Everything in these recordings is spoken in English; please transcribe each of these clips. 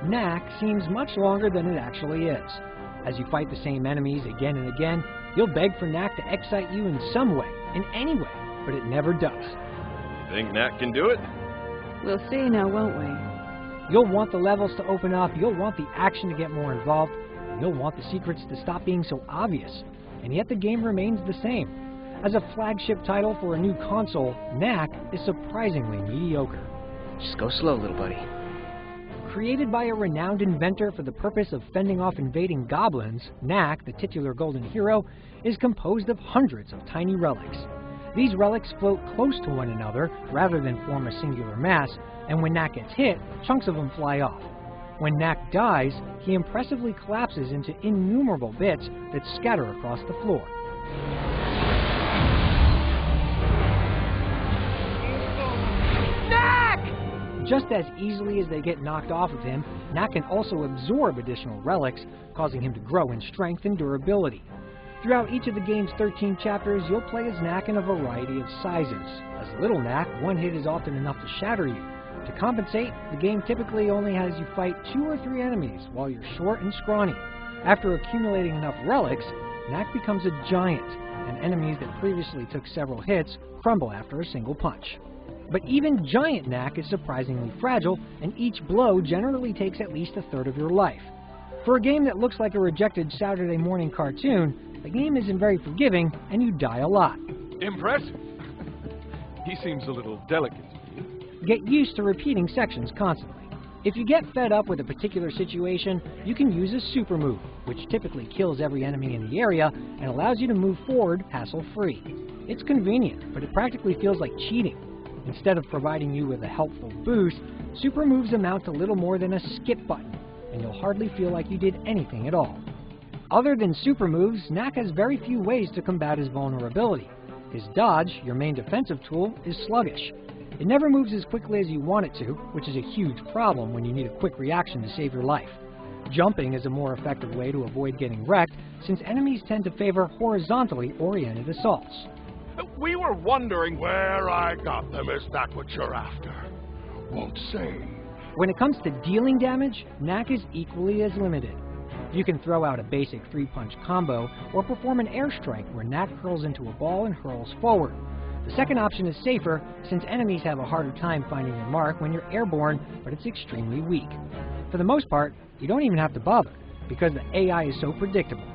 Knack seems much longer than it actually is. As you fight the same enemies again and again, you'll beg for Knack to excite you in some way, in any way, but it never does. Think Knack can do it? We'll see now, won't we? You'll want the levels to open up, you'll want the action to get more involved, and you'll want the secrets to stop being so obvious. And yet the game remains the same. As a flagship title for a new console, Knack is surprisingly mediocre. Just go slow, little buddy. Created by a renowned inventor for the purpose of fending off invading goblins, Knack, the titular golden hero, is composed of hundreds of tiny relics. These relics float close to one another rather than form a singular mass, and when Knack gets hit, chunks of them fly off. When Knack dies, he impressively collapses into innumerable bits that scatter across the floor. Just as easily as they get knocked off of him, Knack can also absorb additional relics, causing him to grow in strength and durability. Throughout each of the game's 13 chapters, you'll play as Knack in a variety of sizes. As Little Knack, one hit is often enough to shatter you. To compensate, the game typically only has you fight 2 or 3 enemies, while you're short and scrawny. After accumulating enough relics, Knack becomes a giant, and enemies that previously took several hits crumble after a single punch. But even giant Knack is surprisingly fragile, and each blow generally takes at least a third of your life. For a game that looks like a rejected Saturday morning cartoon, the game isn't very forgiving, and you die a lot. Impressed? He seems a little delicate. Get used to repeating sections constantly. If you get fed up with a particular situation, you can use a super move, which typically kills every enemy in the area and allows you to move forward hassle-free. It's convenient, but it practically feels like cheating. Instead of providing you with a helpful boost, super moves amount to little more than a skip button, and you'll hardly feel like you did anything at all. Other than super moves, Knack has very few ways to combat his vulnerability. His dodge, your main defensive tool, is sluggish. It never moves as quickly as you want it to, which is a huge problem when you need a quick reaction to save your life. Jumping is a more effective way to avoid getting wrecked, since enemies tend to favor horizontally oriented assaults. We were wondering where I got them. Is that what you're after? Won't say. When it comes to dealing damage, Knack is equally as limited. You can throw out a basic 3-punch combo, or perform an airstrike where Knack hurls into a ball and hurls forward. The second option is safer, since enemies have a harder time finding your mark when you're airborne, but it's extremely weak. For the most part, you don't even have to bother, because the AI is so predictable.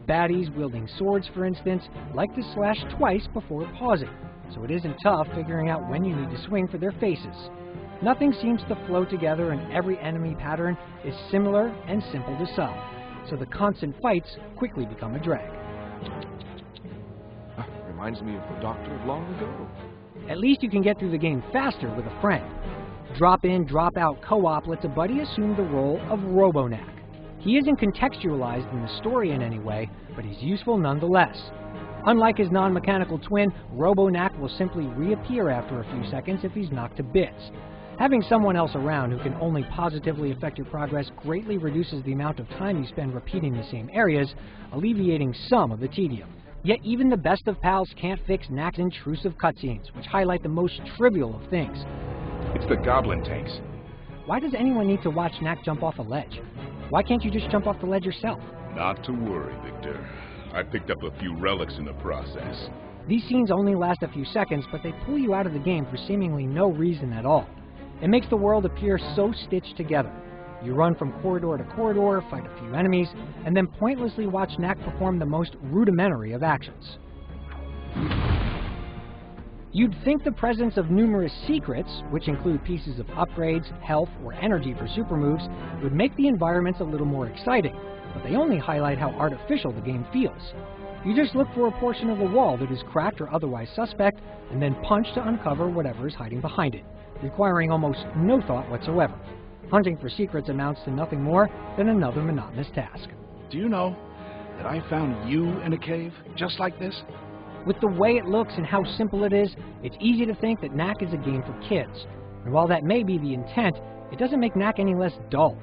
Baddies wielding swords, for instance, like to slash twice before pausing, so it isn't tough figuring out when you need to swing for their faces. Nothing seems to flow together, and every enemy pattern is similar and simple to solve, so the constant fights quickly become a drag. Reminds me of the Doctor of long ago. At least you can get through the game faster with a friend. Drop in, drop out co-op lets a buddy assume the role of Robo-Knack. He isn't contextualized in the story in any way, but he's useful nonetheless. Unlike his non-mechanical twin, Robo-Knack will simply reappear after a few seconds if he's knocked to bits. Having someone else around who can only positively affect your progress greatly reduces the amount of time you spend repeating the same areas, alleviating some of the tedium. Yet even the best of pals can't fix Knack's intrusive cutscenes, which highlight the most trivial of things. It's the goblin tanks. Why does anyone need to watch Knack jump off a ledge? Why can't you just jump off the ledge yourself? Not to worry, Victor. I picked up a few relics in the process. These scenes only last a few seconds, but they pull you out of the game for seemingly no reason at all. It makes the world appear so stitched together. You run from corridor to corridor, fight a few enemies, and then pointlessly watch Knack perform the most rudimentary of actions. You'd think the presence of numerous secrets, which include pieces of upgrades, health, or energy for super moves, would make the environments a little more exciting, but they only highlight how artificial the game feels. You just look for a portion of the wall that is cracked or otherwise suspect, and then punch to uncover whatever is hiding behind it, requiring almost no thought whatsoever. Hunting for secrets amounts to nothing more than another monotonous task. Do you know that I found you in a cave just like this? With the way it looks and how simple it is, it's easy to think that Knack is a game for kids. And while that may be the intent, it doesn't make Knack any less dull.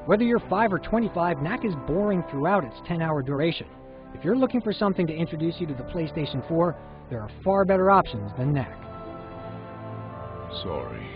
Whether you're 5 or 25, Knack is boring throughout its 10-hour duration. If you're looking for something to introduce you to the PlayStation 4, there are far better options than Knack. Sorry.